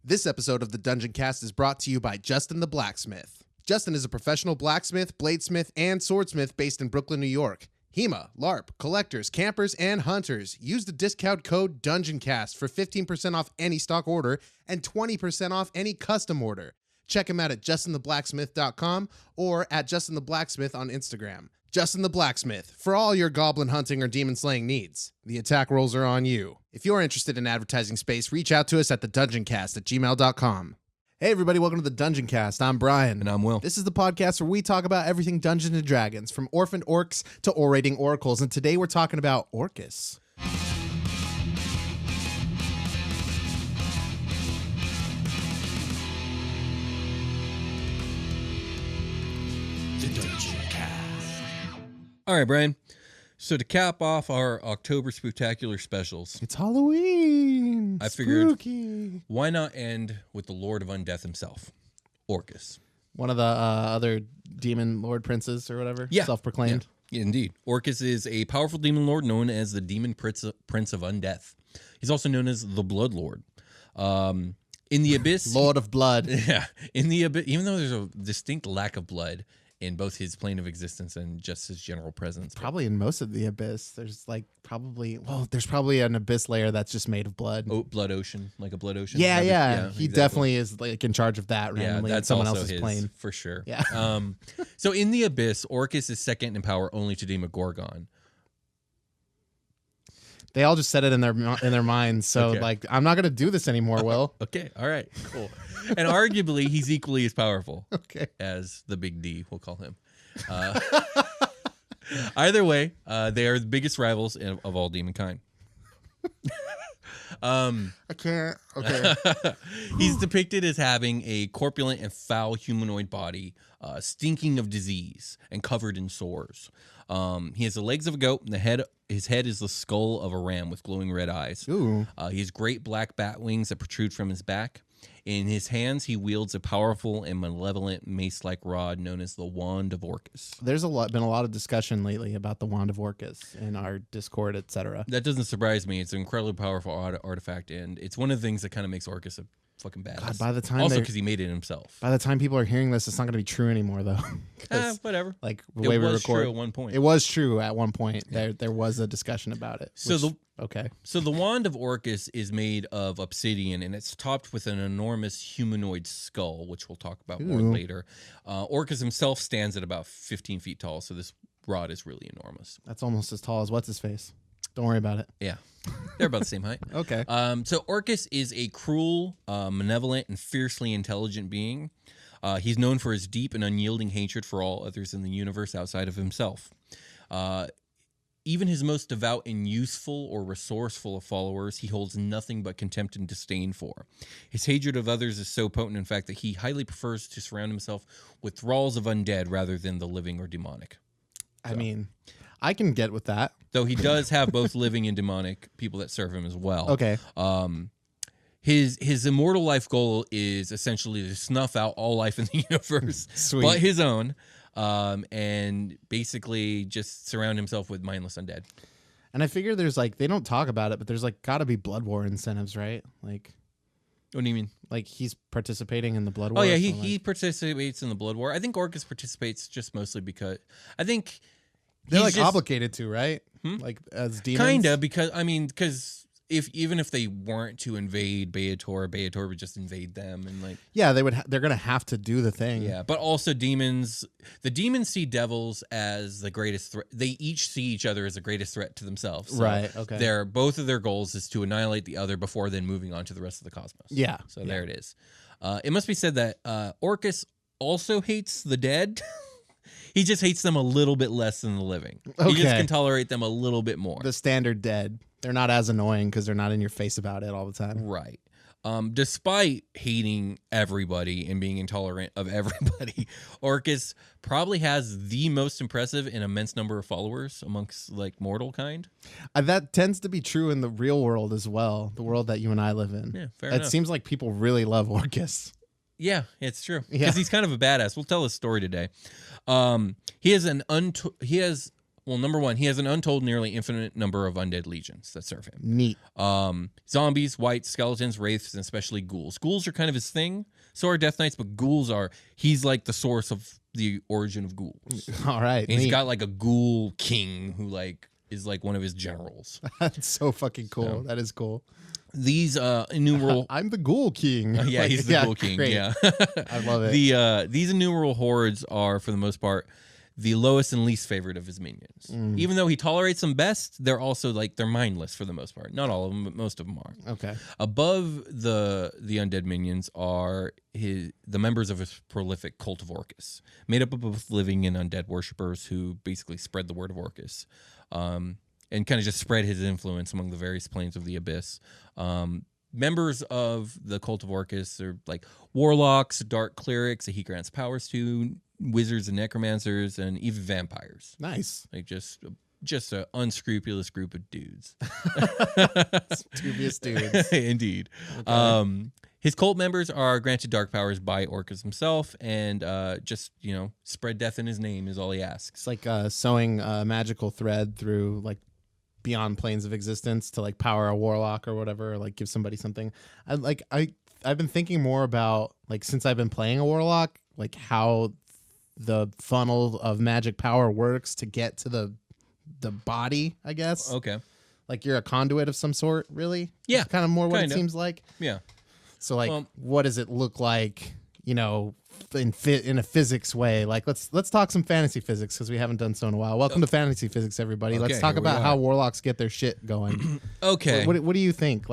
This episode of the Dungeoncast is brought to you by Justin the Blacksmith. Justin is a professional blacksmith, bladesmith, and swordsmith based in Brooklyn, New York. HEMA, LARP, collectors, campers, and hunters. Use the discount code DUNGEONCAST for 15% off any stock order and 20% off any custom order. Check him out at justintheblacksmith.com or at justintheblacksmith on Instagram. Justin the Blacksmith, for all your goblin hunting or demon slaying needs. The attack rolls are on you. If you're interested in advertising space, reach out to us at thedungeoncast@gmail.com. Hey everybody, welcome to the Dungeoncast. I'm Brian. And I'm Will. This is the podcast where we talk about everything Dungeons and Dragons, from orphaned orcs to orating oracles, and today we're talking about Orcus. All right, Brian. So to cap off our October spooktacular specials, It's Halloween. I figured- Spooky. why not end with the Lord of Undeath himself, Orcus? One of the other demon lord princes or whatever. Yeah. Self-proclaimed. Yeah, indeed. Orcus is a powerful demon lord known as the Demon Prince of Undeath. He's also known as the Blood Lord. In the Abyss, Lord of Blood. yeah, in the Abyss, even though there's a distinct lack of blood in both his plane of existence and just his general presence. Probably in most of the Abyss. There's there's probably an Abyss layer that's just made of blood. Blood ocean, like a blood ocean. Yeah. He exactly. definitely is like in charge of that randomly. Yeah, in that's someone also else's his, plane. for sure. Yeah. So in the Abyss, Orcus is second in power only to Demogorgon. They all just said it in their minds. So Okay. I'm not gonna do this anymore, Will. Okay, all right, cool. And arguably, he's equally as powerful Okay. as the Big D, we'll call him. Either way, they are the biggest rivals of all demonkind. I can't. Okay. He's depicted as having a corpulent and foul humanoid body, stinking of disease and covered in sores. He has the legs of a goat, and his head is the skull of a ram with glowing red eyes. Ooh. He has great black bat wings that protrude from his back. In his hands, he wields a powerful and malevolent mace-like rod known as the Wand of Orcas. There's been a lot of discussion lately about the Wand of Orcas in our Discord, etc. That doesn't surprise me. It's an incredibly powerful artifact, and it's one of the things that kind of makes Orcus a fucking badass. God, by the time also because he made it himself. By the time people are hearing this, it's not going to be true anymore, though. 'Cause, Whatever. like the It way we was record, true at one point. it was true at one point. There was a discussion about it. So So the Wand of Orcus is made of obsidian, and it's topped with an enormous humanoid skull, which we'll talk about more Ooh. later. Orcus himself stands at about 15 feet tall, so this rod is really enormous. that's almost as tall as what's his face. Don't worry about it. Yeah, they're about the same height. Okay. So Orcus is a cruel, malevolent, and fiercely intelligent being. He's known for his deep and unyielding hatred for all others in the universe outside of himself. Even his most devout and useful or resourceful of followers, he holds nothing but contempt and disdain for. His hatred of others is so potent, in fact, that he highly prefers to surround himself with thralls of undead rather than the living or demonic. I mean, I can get with that. Though he does have both living and demonic people that serve him as well. Okay. His immortal life goal is essentially to snuff out all life in the universe, Sweet. but his own, and basically just surround himself with mindless undead. And I figure there's they don't talk about it, but there's got to be blood war incentives, right? Like What do you mean? he's participating in the blood war. Oh yeah, so, he participates in the blood war. I think Orcus participates just mostly because I think they're he's just- obligated to, right? Like as demons. kinda because even if they weren't to invade Beator would just invade them and Yeah, they're gonna have to do the thing. yeah. But also the demons see devils as the greatest threat. They each see each other as the greatest threat to themselves. So Right. Okay. both of their goals is to annihilate the other before then moving on to the rest of the cosmos. Yeah. So there it is. It must be said that Orcus also hates the dead. He just hates them a little bit less than the living. He just Okay. can tolerate them a little bit more. The standard dead. They're not as annoying because they're not in your face about it all the time. Right. Despite hating everybody and being intolerant of everybody, Orcus probably has the most impressive and immense number of followers amongst mortal kind. That tends to be true in the real world as well, the world that you and I live in. Yeah, fair It enough. seems like people really love Orcus. Yeah, it's true. Yeah. Because he's kind of a badass. We'll tell his story today. He has Well, number one, he has an untold, nearly infinite number of undead legions that serve him. Neat. Zombies, wights, skeletons, wraiths, and especially ghouls. Ghouls are kind of his thing. So are Death Knights, but ghouls are, he's like the source of the origin of ghouls. All right. And he's got like a ghoul king who like is like one of his generals. That's so fucking cool. So, that is cool. These innumerable... I'm the ghoul king. Yeah, he's the ghoul king. Great. Yeah. I love it. These innumerable hordes are, for the most part, the lowest and least favorite of his minions. Even though he tolerates them best, they're also like they're mindless for the most part. Not all of them, but most of them are. Okay. Above the undead minions are the members of his prolific cult of Orcus, made up of both living and undead worshippers who basically spread the word of Orcus, and kind of just spread his influence among the various planes of the abyss. Members of the cult of Orcus are like warlocks, dark clerics that he grants powers to, wizards and necromancers, and even vampires. Nice. Like just an unscrupulous group of dudes. Dubious dudes. Indeed. Okay. His cult members are granted dark powers by Orcus himself, and just, spread death in his name is all he asks. It's like sewing a magical thread through like beyond planes of existence to like power a warlock or whatever, or like give somebody something. I've been thinking more about like since I've been playing a warlock, like how the funnel of magic power works to get to the body, I guess. Okay. Like you're a conduit of some sort, really? Yeah. Kind of more what it seems like. Yeah. So like what does it look like, in a physics way? Like let's talk some fantasy physics because we haven't done so in a while. Welcome to Fantasy Physics, everybody. Okay, let's talk about how warlocks get their shit going. Okay. What do you think?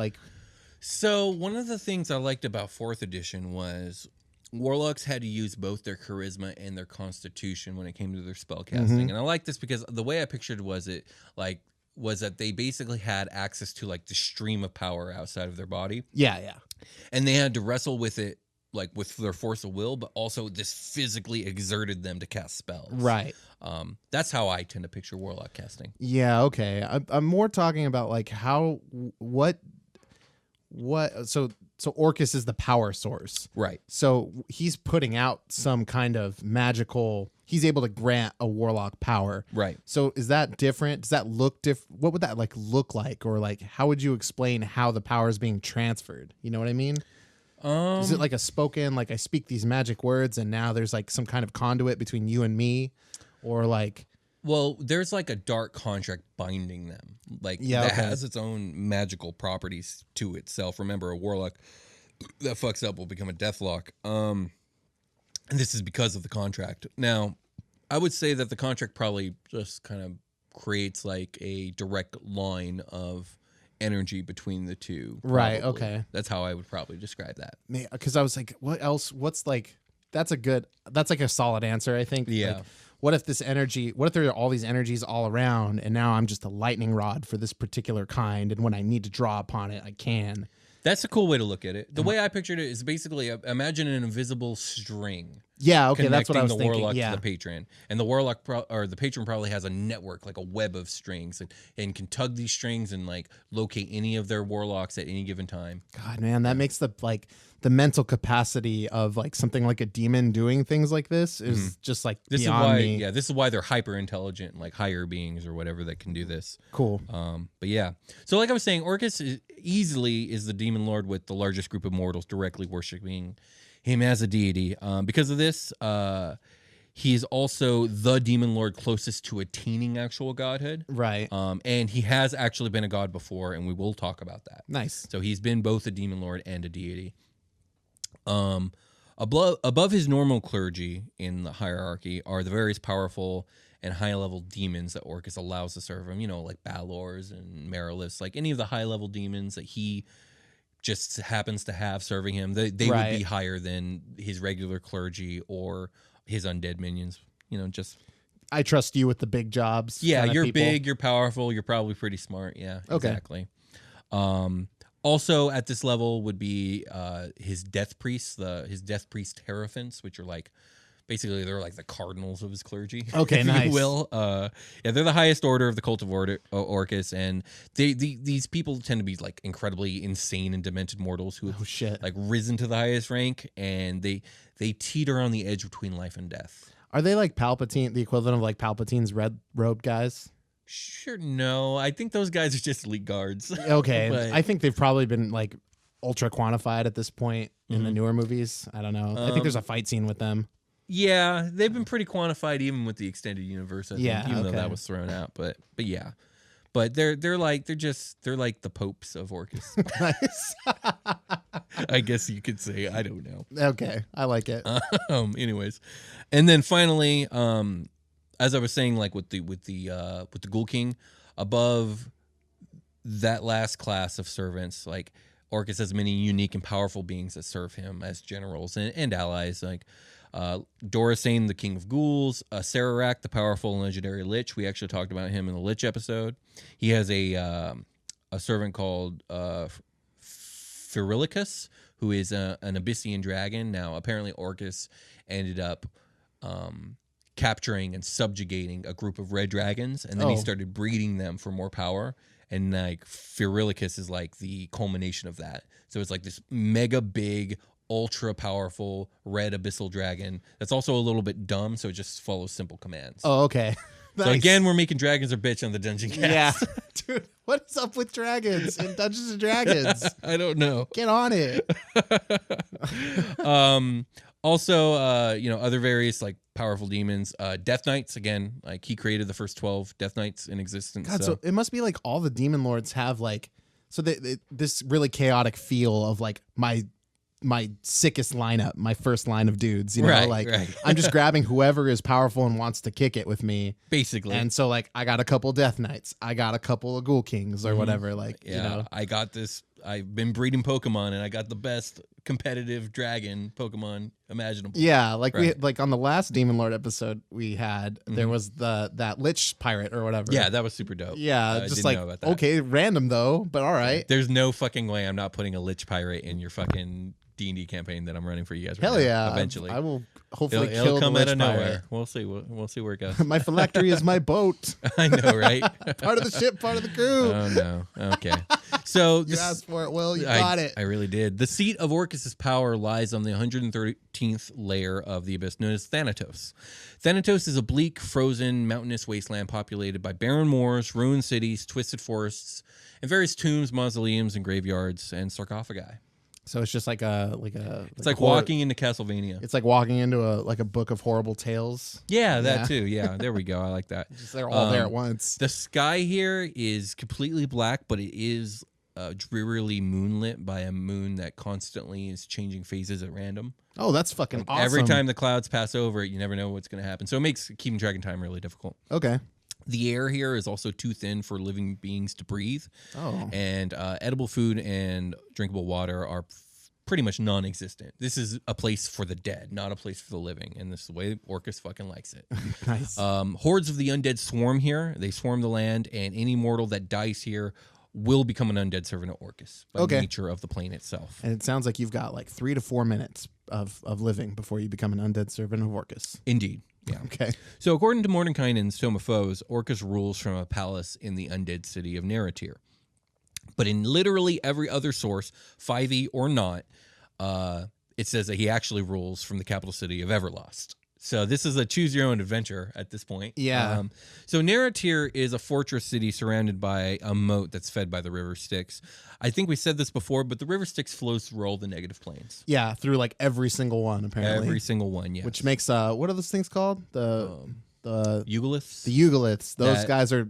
So one of the things I liked about 4th edition was warlocks had to use both their charisma and their constitution when it came to their spell casting. And I like this because the way I pictured was that they basically had access to like the stream of power outside of their body. Yeah. And they had to wrestle with it like with their force of will, but also this physically exerted them to cast spells. Right. That's how I tend to picture warlock casting. Yeah, okay. I'm more talking about like so Orcus is the power source. Right. So he's putting out some kind of magical, he's able to grant a warlock power. Right. So is that different? Does that look different? What would that like look like? Or like, how would you explain how the power is being transferred? You know what I mean? Is it like a spoken, like I speak these magic words and now there's like some kind of conduit between you and me? Or like... Well, there's like a dark contract binding them. Like that has its own magical properties to itself. Remember, a warlock that fucks up will become a deathlock. And this is because of the contract. Now, I would say that the contract probably just kind of creates like a direct line of energy between the two. Probably. Right, okay. That's how I would probably describe that. Because I was like, what else? What's like, that's like a solid answer, I think. Yeah. Like, what if there are all these energies all around and now I'm just a lightning rod for this particular kind, and when I need to draw upon it, I can. That's a cool way to look at it. The way I pictured it is basically imagine an invisible string. Yeah, okay, that's what I was thinking. The warlock to the patron, and the warlock or the patron probably has a network, like a web of strings, and can tug these strings and like locate any of their warlocks at any given time. God, man, that makes the mental capacity of like something like a demon doing things like this is just like this beyond is why, me. Yeah, this is why they're hyper intelligent, like higher beings or whatever that can do this. Cool. But yeah, so like I was saying, Orcus easily is the demon lord with the largest group of mortals directly worshiping him as a deity. Because of this, he is also the demon lord closest to attaining actual godhood. Right. And he has actually been a god before, and we will talk about that. Nice. So he's been both a demon lord and a deity. Above his normal clergy in the hierarchy are the various powerful and high-level demons that Orcus allows to serve him, like Balors and Mariliths, like any of the high-level demons that he just happens to have serving him. They would be higher than his regular clergy or his undead minions, just... I trust you with the big jobs. Yeah, you're people. big, you're powerful, you're probably pretty smart. Yeah, okay. Exactly. Also at this level would be his death priests, his death priest hierophants, which are like basically they're like the cardinals of his clergy. Okay, if nice. you will. Yeah, they're the highest order of the cult of Orcus, and these people tend to be like incredibly insane and demented mortals who have like risen to the highest rank, and they teeter on the edge between life and death. Are they like Palpatine, the equivalent of like Palpatine's red robe guys? Sure, no. I think those guys are just elite guards. Okay, But- I think they've probably been like ultra quantified at this point in the newer movies. I don't know. I think there's a fight scene with them. Yeah, they've been pretty quantified even with the extended universe. I think, even though that was thrown out. But yeah, but they're like the popes of Orcus. Nice. I guess you could say. I don't know. Okay, I like it. Anyways, and then finally, as I was saying, like with the Ghoul King, above that last class of servants, like Orcus has many unique and powerful beings that serve him as generals and allies, like Dorasane, the king of ghouls, Sararak, the powerful and legendary lich. We actually talked about him in the lich episode. He has a servant called Phyrilicus, who is an Abyssian dragon. Now, apparently, Orcus ended up capturing and subjugating a group of red dragons, and then he started breeding them for more power. And like Phyrilicus is like the culmination of that. So it's like this mega big, ultra powerful red abyssal dragon that's also a little bit dumb, so it just follows simple commands. Oh, okay. So Nice. again, we're making dragons or bitch on the Dungeoncast. Yeah. Dude, what is up with dragons in Dungeons and Dragons? I don't know. Get on it. Also, other various like powerful demons. Death Knights, again, like he created the first 12 Death Knights in existence. God, so it must be like all the demon lords have like, so this really chaotic feel of like my sickest lineup, my first line of dudes, you know, Right. I'm just grabbing whoever is powerful and wants to kick it with me. Basically. And so like, I got a couple Death Knights, I got a couple of Ghoul Kings or whatever. Like, yeah, you know, I got this. I've been breeding Pokemon, and I got the best competitive dragon Pokemon imaginable. yeah, like Right. we like on the last Demon Lord episode we had, there was that Lich pirate or whatever. Yeah, that was super dope. Yeah, I just didn't like, know about that. okay, random though, but all right. There's no fucking way I'm not putting a Lich Pirate in your fucking D&D campaign that I'm running for you guys. Hell right now, yeah. Eventually. I will hopefully It'll kill come the out Lich of nowhere. pirate. We'll see. We'll see where it goes. My phylactery is my boat. I know, right? Part of the ship, part of the crew. Oh, no. Okay. So You asked for it, Will. You got it. I really did. The seat of Orcus's power lies on the 113th layer of the abyss, known as Thanatos. Thanatos is a bleak, frozen, mountainous wasteland populated by barren moors, ruined cities, twisted forests, and various tombs, mausoleums, and graveyards, and sarcophagi. So it's just like a It's like walking into Castlevania. It's like walking into a book of horrible tales. Yeah, that Yeah. too. Yeah, there we go. I like that. Just they're all there at once. The sky here is completely black, but it is drearily moonlit by a moon that constantly is changing phases at random. Oh, that's fucking awesome. Every time the clouds pass over it, you never know what's going to happen. So it makes keeping track of time really difficult. Okay. The air here is also too thin for living beings to breathe. Oh. And edible food and drinkable water are pretty much non-existent. This is a place for the dead, not a place for the living. And this is the way Orcus fucking likes it. Nice. Hordes of the undead swarm here. They swarm the land, and any mortal that dies here will become an undead servant of Orcus by nature of the plane itself. And it sounds like you've got like 3 to 4 minutes of living before you become an undead servant of Orcus. Indeed. Yeah. Okay. So according to Mordenkainen's Tome of Foes, Orcus rules from a palace in the undead city of Narratir. But in literally every other source, 5e or not, it says that he actually rules from the capital city of Everlost. So this is a choose your own adventure at this point. Yeah. So Narratir is a fortress city surrounded by a moat that's fed by the river Styx. I think we said this before, but the river Styx flows through all the negative planes. Yeah, through like every single one apparently. Every single one, yeah. Which makes what are those things called? The Eugoliths? the Eugoliths. Those guys are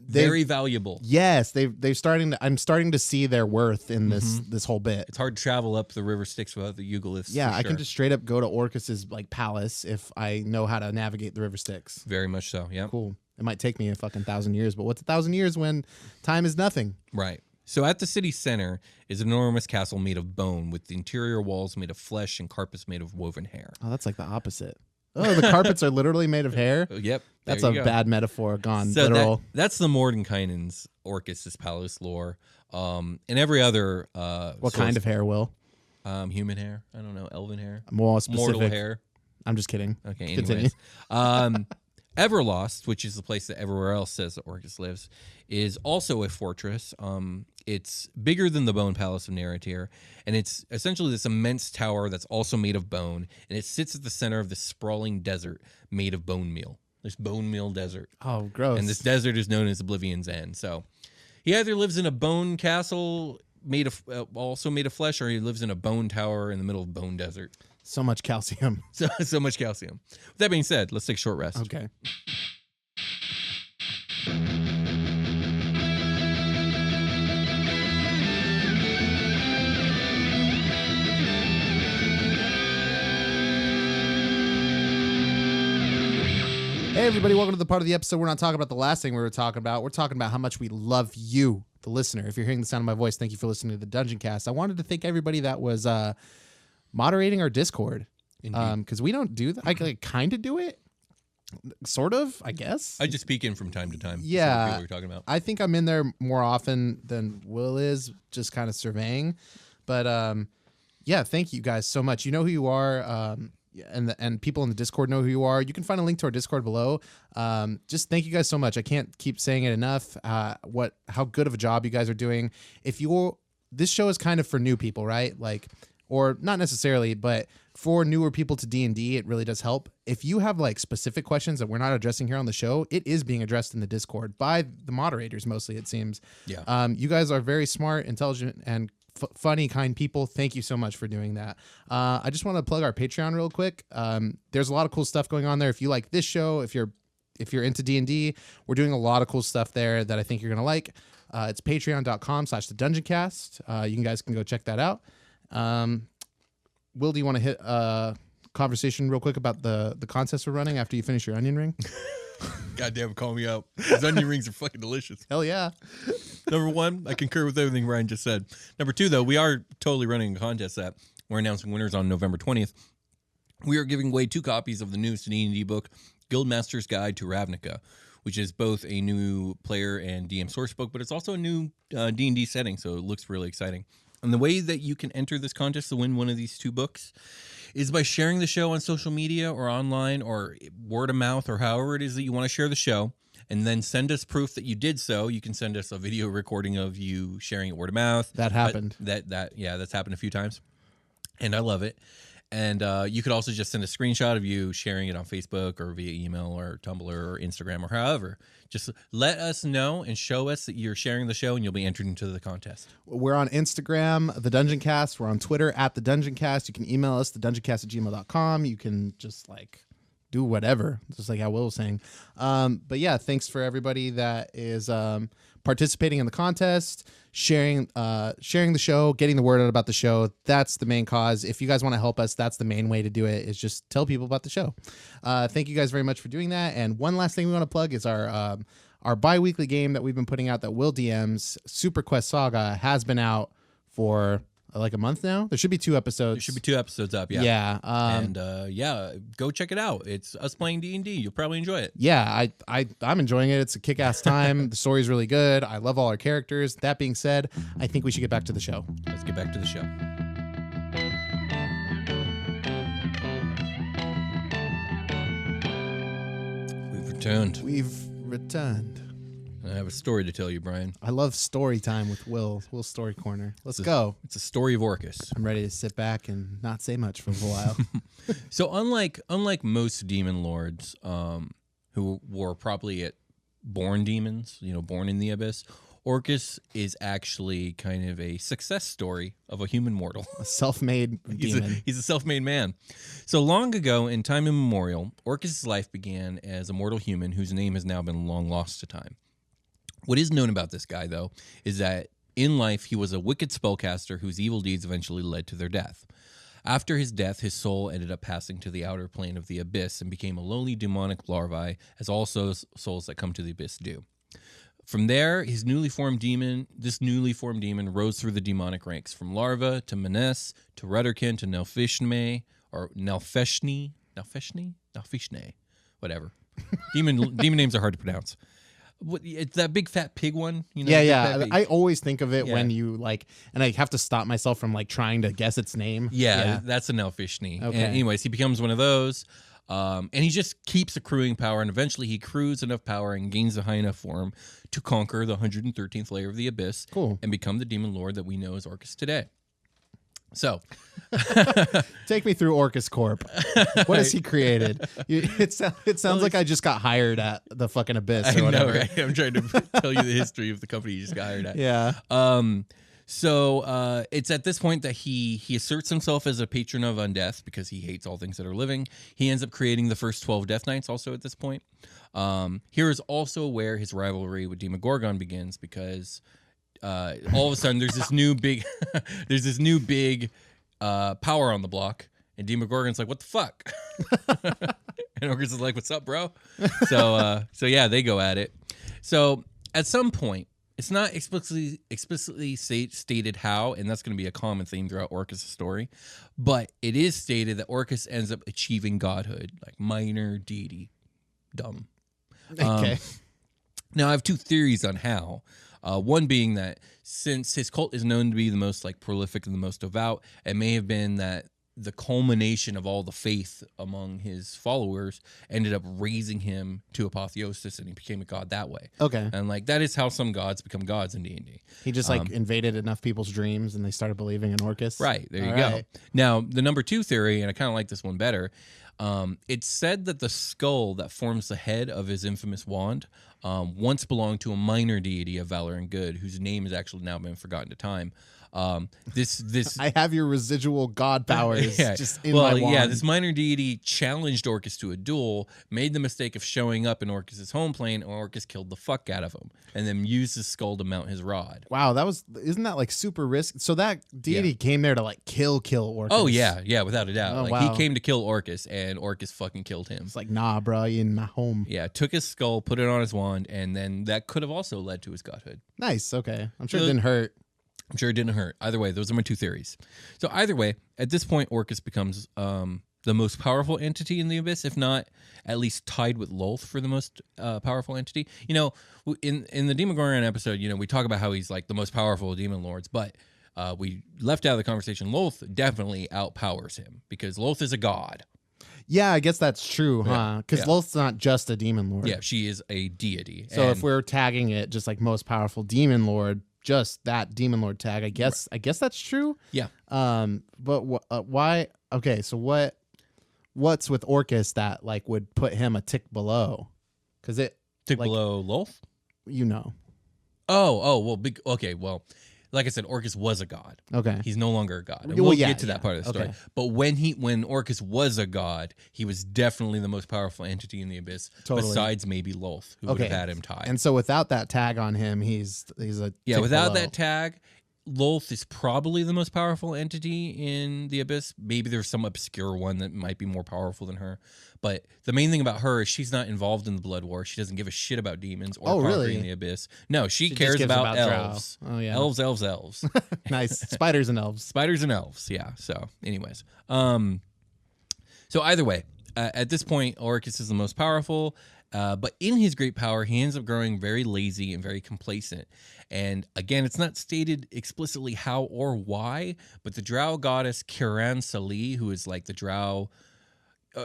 very valuable. Yes, they're starting to. I'm starting to see their worth in this whole bit. It's hard to travel up the river Styx without the Eugoliths. Yeah, for I sure. can just straight up go to Orcus's like palace if I know how to navigate the river Styx. Very much so, yeah. Cool. It might take me a fucking 1,000 years, but what's 1,000 years when time is nothing? Right. So at the city center is an enormous castle made of bone with the interior walls made of flesh and carpets made of woven hair. Oh, that's like the opposite. Oh, the carpets are literally made of hair? Yep. That's there a you go. bad metaphor gone So literal. that's the Mordenkainen's Orcus's palace lore. And every other What kind of hair, Will? human hair? I don't know, elven hair, More specific. mortal hair. I'm just kidding. Okay, Continue. anyways. Everlost, which is the place that everywhere else says that Orcus lives, is also a fortress. It's bigger than the Bone Palace of Narratir, and it's essentially this immense tower that's also made of bone, and it sits at the center of this sprawling desert made of bone meal. This bone meal desert. Oh, gross. And this desert is known as Oblivion's End. So he either lives in a bone castle also made of flesh, or he lives in a bone tower in the middle of bone desert. So much calcium. So much calcium. With that being said, let's take a short rest. Okay. Hey, everybody, welcome to the part of the episode we're not talking about the last thing we were talking about. We're talking about how much we love you, the listener. If you're hearing the sound of my voice, thank you for listening to the Dungeoncast. I wanted to thank everybody that was moderating our Discord, because we don't do that. I kind of do it, sort of, I guess. I just peek in from time to time. Yeah. People we're talking about. I think I'm in there more often than Will is, just kind of surveying. But yeah, thank you guys so much. You know who you are. And people in the Discord know who you are. You can find a link to our Discord below. Just thank you guys so much. I can't keep saying it enough. How good of a job you guys are doing. This show is kind of for new people, right? Like, or not necessarily, but for newer people to D&D, it really does help. If you have like specific questions that we're not addressing here on the show, it is being addressed in the Discord by the moderators mostly, it seems. Yeah. You guys are very smart, intelligent, and funny, kind people. Thank you so much for doing that. I just want to plug our Patreon real quick. There's a lot of cool stuff going on there. If you like this show, if you're into D&D, we're doing a lot of cool stuff there that I think you're gonna like. It's patreon.com/thedungeoncast. You guys can go check that out. Will, do you want to hit a conversation real quick about the contest we're running after you finish your onion ring? Goddamn, call me out. These onion rings are fucking delicious. Hell yeah. Number one, I concur with everything Ryan just said. Number two, though, we are totally running a contest that we're announcing winners on November 20th. We are giving away 2 copies of the newest D&D book, Guildmaster's Guide to Ravnica, which is both a new player and DM source book, but it's also a new D&D setting, so it looks really exciting. And the way that you can enter this contest to win one of these 2 books is by sharing the show on social media or online or word of mouth or however it is that you want to share the show, and then send us proof that you did so. You can send us a video recording of you sharing it word of mouth. That happened. That's happened a few times, and I love it. And you could also just send a screenshot of you sharing it on Facebook or via email or Tumblr or Instagram or however. Just let us know and show us that you're sharing the show, and you'll be entered into the contest. We're on Instagram, The Dungeoncast. We're on Twitter, @The Dungeoncast. You can email us, thedungeoncast@gmail.com. You can just like do whatever, just like how Will was saying. But yeah, thanks for everybody that is participating in the contest, sharing the show, getting the word out about the show. That's the main cause. If you guys want to help us, that's the main way to do it, is just tell people about the show. Thank you guys very much for doing that. And one last thing we want to plug is our bi-weekly game that we've been putting out that Will DMs, Super Quest Saga, has been out for like a month now. There should be 2 episodes. There should be 2 episodes up, yeah. Yeah. Go check it out. It's us playing D&D. You'll probably enjoy it. Yeah, I'm enjoying it. It's a kick-ass time. The story's really good. I love all our characters. That being said, I think we should get back to the show. Let's get back to the show. We've returned. I have a story to tell you, Brian. I love story time with Will's Story Corner. Let's go. It's a story of Orcus. I'm ready to sit back and not say much for a while. So unlike most demon lords, who were probably born demons, born in the abyss, Orcus is actually kind of a success story of a human mortal. A self-made demon. He's a self-made man. So long ago, in time immemorial, Orcus' life began as a mortal human whose name has now been long lost to time. What is known about this guy, though, is that in life he was a wicked spellcaster whose evil deeds eventually led to their death. After his death, his soul ended up passing to the outer plane of the abyss and became a lonely demonic larvae, as all souls that come to the abyss do. From there, this newly formed demon rose through the demonic ranks, from larva to menace to rudderkin to Nelfishne, whatever. Demon names are hard to pronounce. It's that big fat pig one, Yeah. I always think of it when you and I have to stop myself from trying to guess its name. Yeah. That's a Nelfishne. Okay. And anyways, he becomes one of those. And he just keeps accruing power, and eventually he accrues enough power and gains a high enough form to conquer the 113th layer of the Abyss and become the Demon Lord that we know as Orcus today. So, take me through Orcus Corp. What has he created? It sounds like I just got hired at the fucking Abyss or whatever. I know, right? I'm trying to tell you the history of the company you just got hired at. Yeah. So it's at this point that he asserts himself as a patron of Undeath because he hates all things that are living. He ends up creating the first 12 Death Knights also at this point. Here is also where his rivalry with Demogorgon begins because all of a sudden there's this new big power on the block, and Demogorgon's like, what the fuck? And Orcus is like, what's up, bro? So yeah, they go at it. So at some point, it's not explicitly stated how, and that's going to be a common theme throughout Orcus' story, but it is stated that Orcus ends up achieving godhood, like minor deity. Dumb. Okay. Now, I have two theories on how. One being that since his cult is known to be the most like prolific and the most devout, it may have been that the culmination of all the faith among his followers ended up raising him to apotheosis, and he became a god that way. Okay. And like that is how some gods become gods in D&D. He just invaded enough people's dreams and they started believing in Orcus. Right. There you go. Now, the number two theory, and I kind of like this one better, it's said that the skull that forms the head of his infamous wand once belonged to a minor deity of valor and good, whose name has actually now been forgotten to time. This I have your residual god powers just in my wand. Yeah, this minor deity challenged Orcus to a duel, made the mistake of showing up in Orcus' home plane, and Orcus killed the fuck out of him, and then used his skull to mount his rod. Wow, isn't that like super risky? So that deity came there to like kill Orcus. Oh yeah, without a doubt. Oh, like wow. he came to kill Orcus, and Orcus fucking killed him. It's like, nah, bro, you in my home. Yeah, took his skull, put it on his wand, and then that could have also led to his godhood. Nice, okay. I'm sure it didn't hurt. I'm sure it didn't hurt. Either way, those are my two theories. So either way, at this point, Orcus becomes the most powerful entity in the Abyss, if not at least tied with Lolth for the most powerful entity. You know, in the Demogorgon episode, you know, we talk about how he's like the most powerful of Demon Lords, but we left out of the conversation, Lolth definitely outpowers him because Lolth is a god. Yeah, I guess that's true, huh? Because Lolth's not just a demon lord. Yeah, she is a deity. So if we're tagging it just like most powerful demon lord, just that demon lord tag, I guess that's true. Yeah. But why? Okay, so what's with Orcus that like would put him a tick below? Because it tick below Lolth. You know. Oh well. Okay, well. Like I said, Orcus was a god. Okay. He's no longer a god. And Well, we'll get to that part of the story. Okay. But when Orcus was a god, he was definitely the most powerful entity in the Abyss, besides maybe Lolth, who would have had him tied. And so without that tag on him, he's a tick without below. that tag, Lolth is probably the most powerful entity in the Abyss. Maybe there's some obscure one that might be more powerful than her. But the main thing about her is she's not involved in the Blood War. She doesn't give a shit about demons or conquering the Abyss. No, she cares about elves. Oh, yeah. Elves. Nice. Spiders and elves. Spiders and elves, yeah. So, anyways. So either way, at this point, Orcus is the most powerful. But in his great power, he ends up growing very lazy and very complacent. And again, it's not stated explicitly how or why, but the drow goddess Kiran Sali, who is like the drow...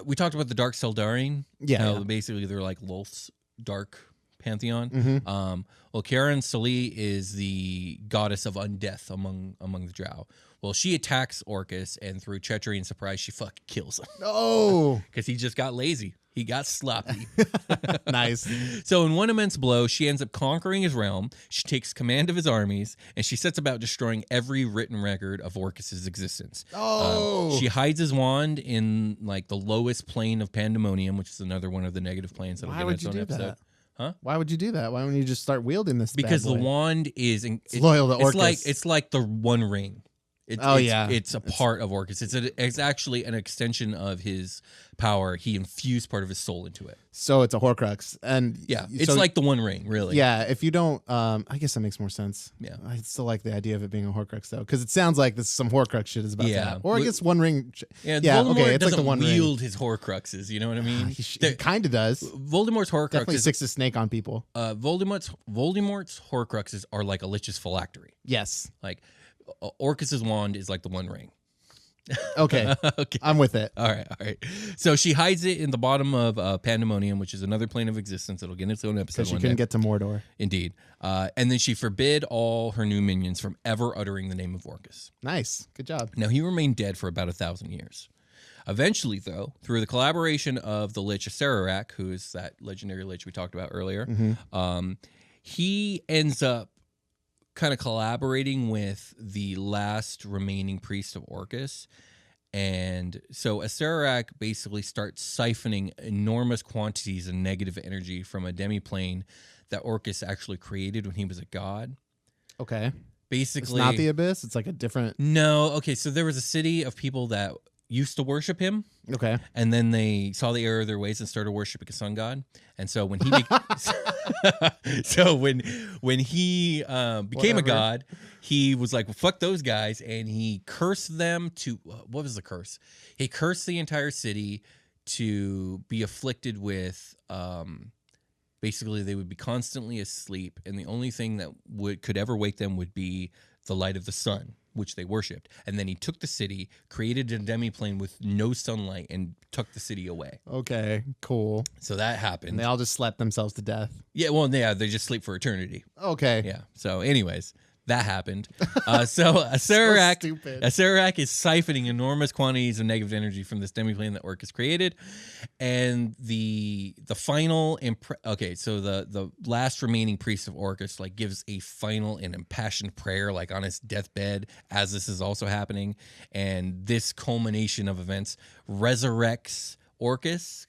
we talked about the Dark Seldarine. Yeah. Basically, they're like Lolth's dark pantheon. Mm-hmm. Well, Kiran Sali is the goddess of Undeath among the drow. Well, she attacks Orcus, and through treachery and surprise, she fucking kills him. Oh! Because he just got lazy. He got sloppy. Nice. So in one immense blow, she ends up conquering his realm. She takes command of his armies, and she sets about destroying every written record of Orcus's existence. Oh! She hides his wand in like the lowest plane of Pandemonium, which is another one of the negative planes. Why would you do episode. that? Huh? Why would you do that? Why wouldn't you just start wielding this? Because bad boy? the wand is it's loyal to Orcus. It's like the One Ring. It's a part of Orcus. It's actually an extension of his power. He infused part of his soul into it. So it's a Horcrux, and it's like the One Ring, really. Yeah, if you don't, I guess that makes more sense. Yeah, I still like the idea of it being a Horcrux though, because it sounds like this is some Horcrux shit is about to happen. Or I guess One Ring. Voldemort okay, it's like doesn't the One wield Ring. his Horcruxes. You know what I mean? He kind of does. Voldemort's Horcrux Definitely sticks a snake on people. Voldemort's Horcruxes are like a Lich's phylactery. Yes. Like Orcus's wand is like the One Ring. Okay. Okay. I'm with it. All right. So she hides it in the bottom of Pandemonium, which is another plane of existence. It'll get its own episode Because she one couldn't day. get to Mordor. Indeed. And then she forbid all her new minions from ever uttering the name of Orcus. Nice. Good job. Now, he remained dead for about 1,000 years. Eventually, though, through the collaboration of the Lich Acererak, who is that legendary Lich we talked about earlier, he ends up kind of collaborating with the last remaining priest of Orcus. And so Acererak basically starts siphoning enormous quantities of negative energy from a demiplane that Orcus actually created when he was a god. Okay. Basically, It's not the Abyss. It's like a different. No. Okay. So there was a city of people that used to worship him. Okay. And then they saw the error of their ways and started worshiping a sun god. And so when he when he became a god, he was like, well, fuck those guys, and he cursed them to what was the curse? He cursed the entire city to be afflicted with basically they would be constantly asleep, and the only thing that could ever wake them would be the light of the sun, which they worshipped. And then he took the city, created a demiplane with no sunlight, and took the city away. Okay, cool. So that happened. And they all just slept themselves to death. Yeah, well, yeah, they just sleep for eternity. Okay. Yeah. So anyways, that happened. So Acererak is siphoning enormous quantities of negative energy from this demiplane that Orcus created. And the final so the last remaining priest of Orcus like gives a final and impassioned prayer like on his deathbed as this is also happening. And this culmination of events resurrects Orcus.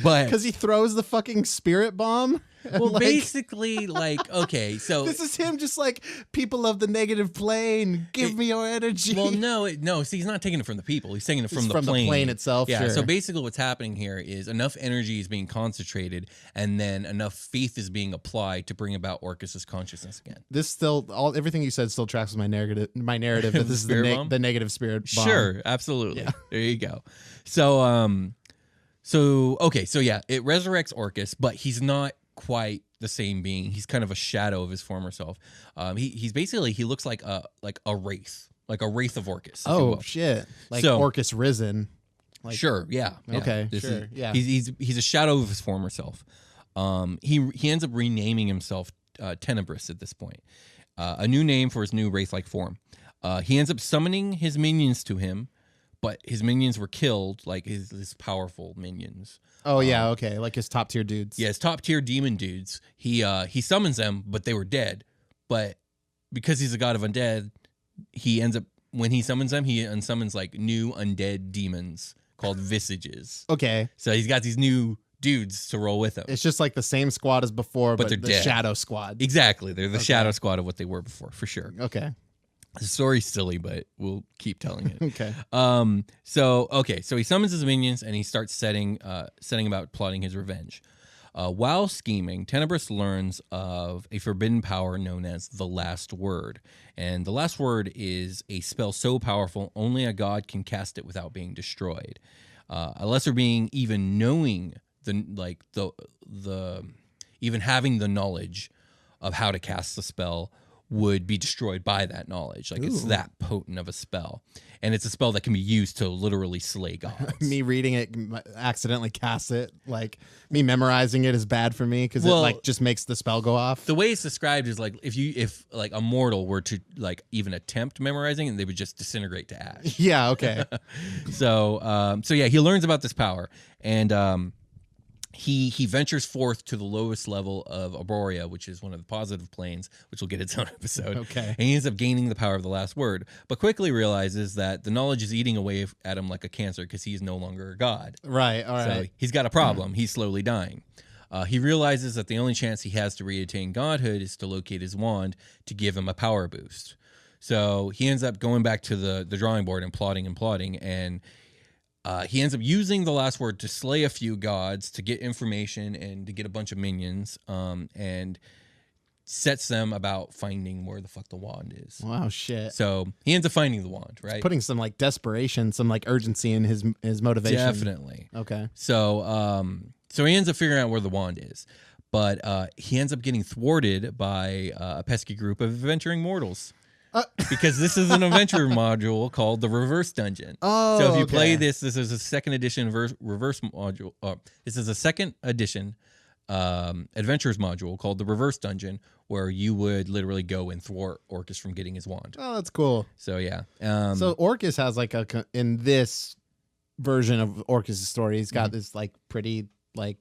But because he throws the fucking spirit bomb. Well, like, basically, like, okay, so this is him just like, people of the negative plane, give me your energy. Well, no. See, he's not taking it from the people. He's taking it from the plane. The plane itself. Yeah. Sure. So basically, what's happening here is enough energy is being concentrated, and then enough faith is being applied to bring about Orcus's consciousness again. This everything you said still tracks with my narrative. My narrative that this is the negative spirit bomb. Sure, absolutely. Yeah. There you go. So, yeah, it resurrects Orcus, but he's not quite the same being. He's kind of a shadow of his former self. He's basically, he looks like a wraith, like a wraith of Orcus. Oh shit! Like Orcus risen. Like, sure. Yeah. Okay. Sure. Yeah. He's a shadow of his former self. He ends up renaming himself Tenebris at this point. A new name for his new wraith-like form. He ends up summoning his minions to him, but his minions were killed, like his powerful minions. Oh yeah, okay, like his top tier dudes. Yeah, his top tier demon dudes. He summons them, but they were dead. But because he's a god of undead, he ends up when he summons them, he unsummons like new undead demons called Visages. Okay, so he's got these new dudes to roll with him. It's just like the same squad as before, but they're the dead. Shadow Squad. Exactly, they're the Shadow Squad of what they were before, for sure. Okay. The story's silly, but we'll keep telling it. Okay. So he summons his minions and he starts setting about plotting his revenge. While scheming, Tenebris learns of a forbidden power known as the Last Word. And the Last Word is a spell so powerful only a god can cast it without being destroyed. A lesser being even knowing even having the knowledge of how to cast the spell would be destroyed by that knowledge. Like, it's that potent of a spell. And it's a spell that can be used to literally slay gods. Me reading it, accidentally cast it. Like, me memorizing it is bad for me because it like just makes the spell go off. The way it's described is like if like a mortal were to like even attempt memorizing, and they would just disintegrate to ash. Yeah, okay. So yeah, he learns about this power, and he ventures forth to the lowest level of Arborea, which is one of the positive planes, which will get its own episode. Okay. And he ends up gaining the power of the Last Word, but quickly realizes that the knowledge is eating away at him like a cancer because he's no longer a god. Right, all right. So he's got a problem. He's slowly dying. He realizes that the only chance he has to reattain godhood is to locate his wand to give him a power boost. So he ends up going back to the drawing board and plotting, and he ends up using the Last Word to slay a few gods, to get information, and to get a bunch of minions, and sets them about finding where the fuck the wand is. Wow, shit. So he ends up finding the wand, right? Putting some like desperation, some like urgency in his motivation. Definitely. Okay. So he ends up figuring out where the wand is, but he ends up getting thwarted by a pesky group of adventuring mortals. because this is an adventure module called the Reverse Dungeon. Oh, so if you okay. play this is a second edition reverse module. This is a second edition adventures module called the Reverse Dungeon, where you would literally go and thwart Orcus from getting his wand. Oh, that's cool. So yeah. So Orcus has like in this version of Orcus' story, he's got this like pretty like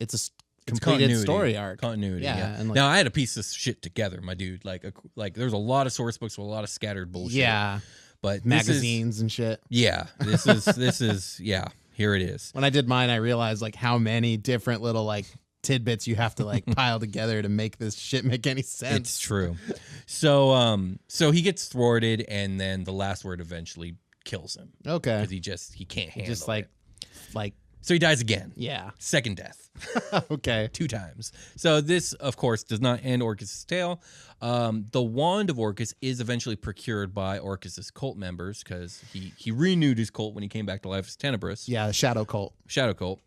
it's a completed story arc. Continuity. Yeah. And like, now I had to piece this shit together, my dude. Like there's a lot of source books with a lot of scattered bullshit. Yeah. But magazines and shit. Yeah. This is yeah. Here it is. When I did mine, I realized like how many different little like tidbits you have to like pile together to make this shit make any sense. It's true. So he gets thwarted, and then the last word eventually kills him. Okay. Because he can't handle just like it. So he dies again. Yeah. Second death. Okay. 2 times. So this, of course, does not end Orcus' tale. The Wand of Orcas is eventually procured by Orcus' cult members, because he renewed his cult when he came back to life as Tenebris. Yeah, the Shadow Cult. Shadow Cult.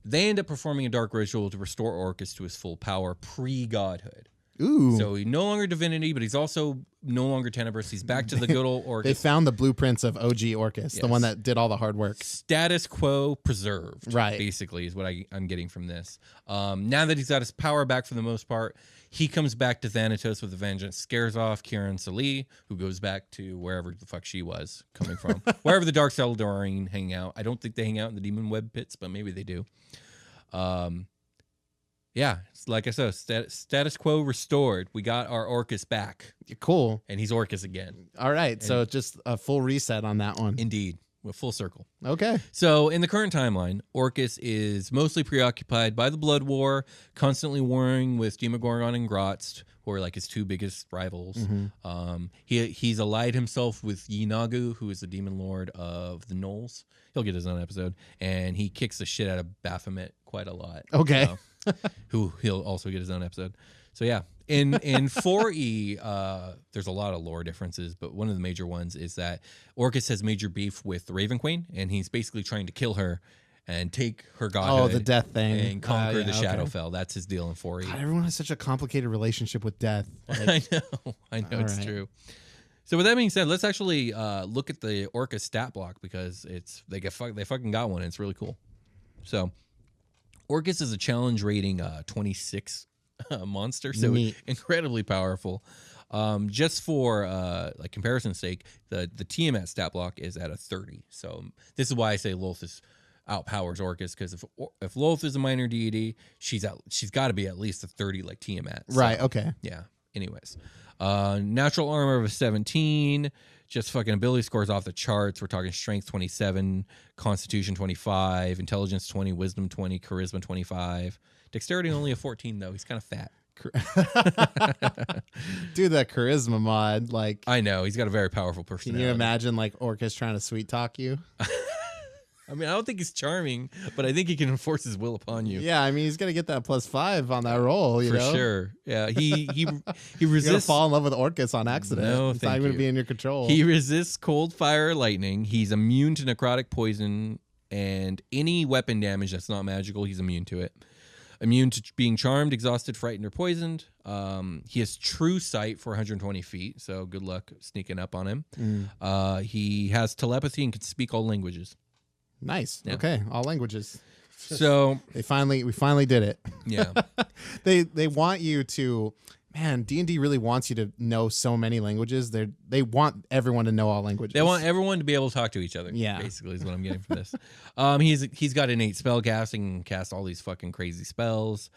They end up performing a dark ritual to restore Orcus to his full power pre-godhood. Ooh. So he's no longer divinity, but he's also no longer Tenebris. He's back to the good old Orcus. They found the blueprints of OG Orcus, the one that did all the hard work. Status quo preserved, right? Basically, is what I'm getting from this. Now that he's got his power back for the most part, he comes back to Thanatos with a vengeance, scares off Kieran Salih, who goes back to wherever the fuck she was coming from, wherever the Dark Eldorine hang out. I don't think they hang out in the Demon Web pits, but maybe they do. Yeah, like I said, status quo restored. We got our Orcus back. Cool. And he's Orcus again. All right, so just a full reset on that one. Indeed. With full circle. Okay. So in the current timeline, Orcus is mostly preoccupied by the Blood War, constantly warring with Demogorgon and Grotz, who are like his 2 biggest rivals. Mm-hmm. He's allied himself with Yinagu, who is the demon lord of the Gnolls. He'll get his own episode. And he kicks the shit out of Baphomet quite a lot. Okay. Who he'll also get his own episode. So yeah, in 4E, there's a lot of lore differences, but one of the major ones is that Orcus has major beef with the Raven Queen, and he's basically trying to kill her and take her godhood. Oh, the death thing. And conquer the Shadowfell. That's his deal in 4E. God, everyone has such a complicated relationship with death. Like, I know it's true. So with that being said, let's actually look at the Orcus stat block, because they fucking got one, and it's really cool. So Orcus is a challenge rating 26 monster, so incredibly powerful. Just for like comparison's sake, the Tiamat stat block is at a 30. So this is why I say Lothus outpowers Orcus, because if Loth is a minor deity, she's got to be at least a 30 like Tiamat. So, right. Okay. Yeah. Anyways, natural armor of a 17. Just fucking ability scores off the charts. We're talking strength 27, constitution 25, intelligence 20, wisdom 20, charisma 25. Dexterity only a 14 though. He's kind of fat. Dude, that charisma mod, like, I know he's got a very powerful personality. Can you imagine like Orcus trying to sweet talk you? I mean, I don't think he's charming, but I think he can enforce his will upon you. Yeah, I mean, he's gonna get that +5 on that roll, you know? For sure. Yeah, he resists. You're gonna fall in love with Orcus on accident. No, it's not going to be in your control. He resists cold, fire, lightning. He's immune to necrotic poison and any weapon damage that's not magical. He's immune to it. Immune to being charmed, exhausted, frightened, or poisoned. He has true sight for 120 feet, so good luck sneaking up on him. He has telepathy and can speak all languages. Nice. Yeah. Okay, all languages. So we finally did it. Yeah. They want you to, man, D&D really wants you to know so many languages. They want everyone to know all languages. They want everyone to be able to talk to each other. Yeah. Basically is what I'm getting from this. He's got innate spell casting and cast all these fucking crazy spells.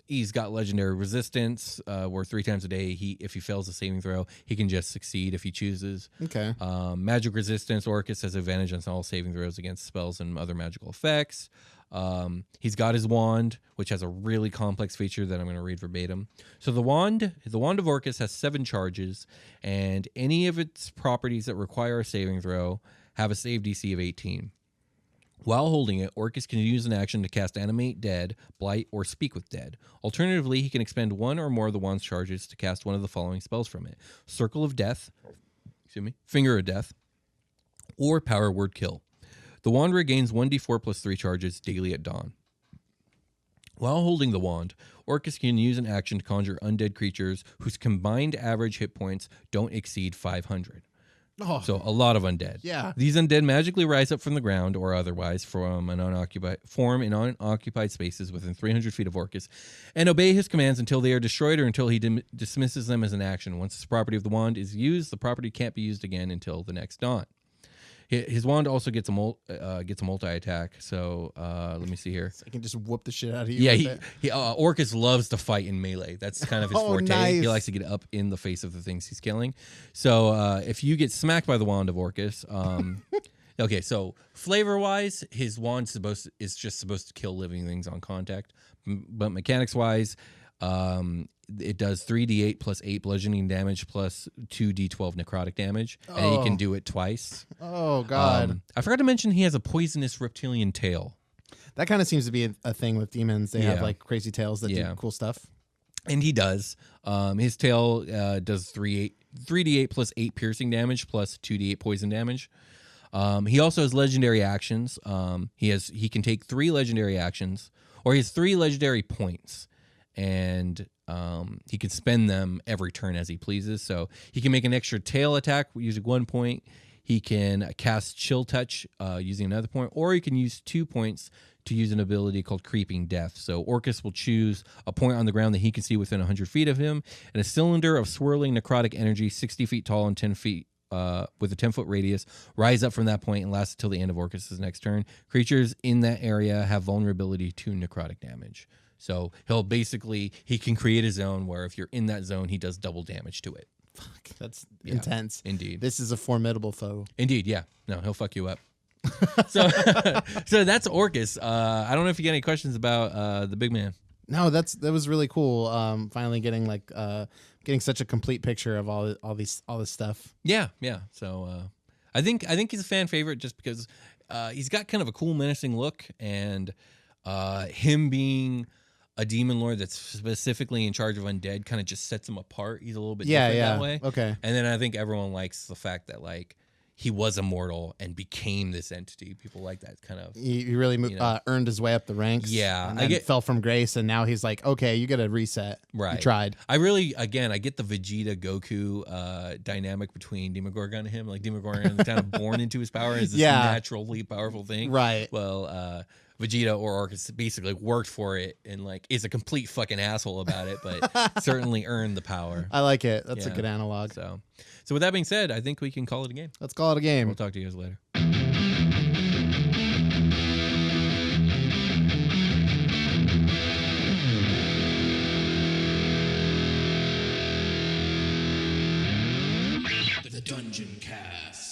He's got legendary resistance, where 3 times a day, if he fails a saving throw, he can just succeed if he chooses. Okay. Magic resistance, Orcus has advantage on all saving throws against spells and other magical effects. He's got his wand, which has a really complex feature that I'm going to read verbatim. So the wand of Orcus has 7 charges, and any of its properties that require a saving throw have a save DC of 18. While holding it, Orcus can use an action to cast Animate Dead, Blight, or Speak with Dead. Alternatively, he can expend 1 or more of the wand's charges to cast one of the following spells from it: Circle of Death, Finger of Death, or Power Word Kill. The wand regains 1d4 plus 3 charges daily at dawn. While holding the wand, Orcus can use an action to conjure undead creatures whose combined average hit points don't exceed 500. Oh, So a lot of undead. yeah. These undead magically rise up from the ground or otherwise from an in unoccupied spaces within 300 feet of Orcus and obey his commands until they are destroyed or until he dismisses them as an action. Once this property of the wand is used, the property can't be used again until the next dawn. His wand also gets a multi-attack. So let me see here. So I can just whoop the shit out of you. Yeah, Orcus loves to fight in melee. That's kind of his forte. Nice. He likes to get up in the face of the things he's killing. So if you get smacked by the Wand of Orcas, okay. So flavor-wise, his wand is just supposed to kill living things on contact. But mechanics-wise, it does 3d8 plus 8 bludgeoning damage plus 2d12 necrotic damage, and he can do it twice. Oh, God. I forgot to mention he has a poisonous reptilian tail. That kind of seems to be a thing with demons. They have Yeah. like crazy tails that do cool stuff. And he does. His tail does 3d8 plus 8 piercing damage plus 2d8 poison damage. He also has legendary actions. He can take 3 legendary actions, or he has 3 legendary points, and he can spend them every turn as he pleases. So he can make an extra tail attack using 1 point. He can cast Chill Touch using another point, or he can use 2 points to use an ability called Creeping Death. So Orcus will choose a point on the ground that he can see within 100 feet of him, and a cylinder of swirling necrotic energy, 60 feet tall and 10 feet with a 10-foot radius, rise up from that point and last until the end of Orcus' next turn. Creatures in that area have vulnerability to necrotic damage. So he can create a zone where if you're in that zone, he does double damage to it. Fuck, that's intense. Indeed. This is a formidable foe. Indeed, yeah. No, he'll fuck you up. so that's Orcus. I don't know if you got any questions about the big man. No, that was really cool. Finally getting getting such a complete picture of all this stuff. Yeah. So I think he's a fan favorite just because he's got kind of a cool menacing look, and him being a demon lord that's specifically in charge of undead kind of just sets him apart. He's a little bit different that way. Okay. And then I think everyone likes the fact that he was immortal and became this entity. People like that kind of. He really earned his way up the ranks. Yeah. And then fell from grace, and now he's like, okay, you got to reset. Right. You tried. I get the Vegeta Goku dynamic between Demogorgon and him. Like Demogorgon is kind of born into his power as this naturally powerful thing. Right. Well, Vegeta or Orcus basically worked for it and is a complete fucking asshole about it, but certainly earned the power. I like it. That's a good analog. So with that being said, I think we can call it a game. Let's call it a game. We'll talk to you guys later. The Dungeoncast.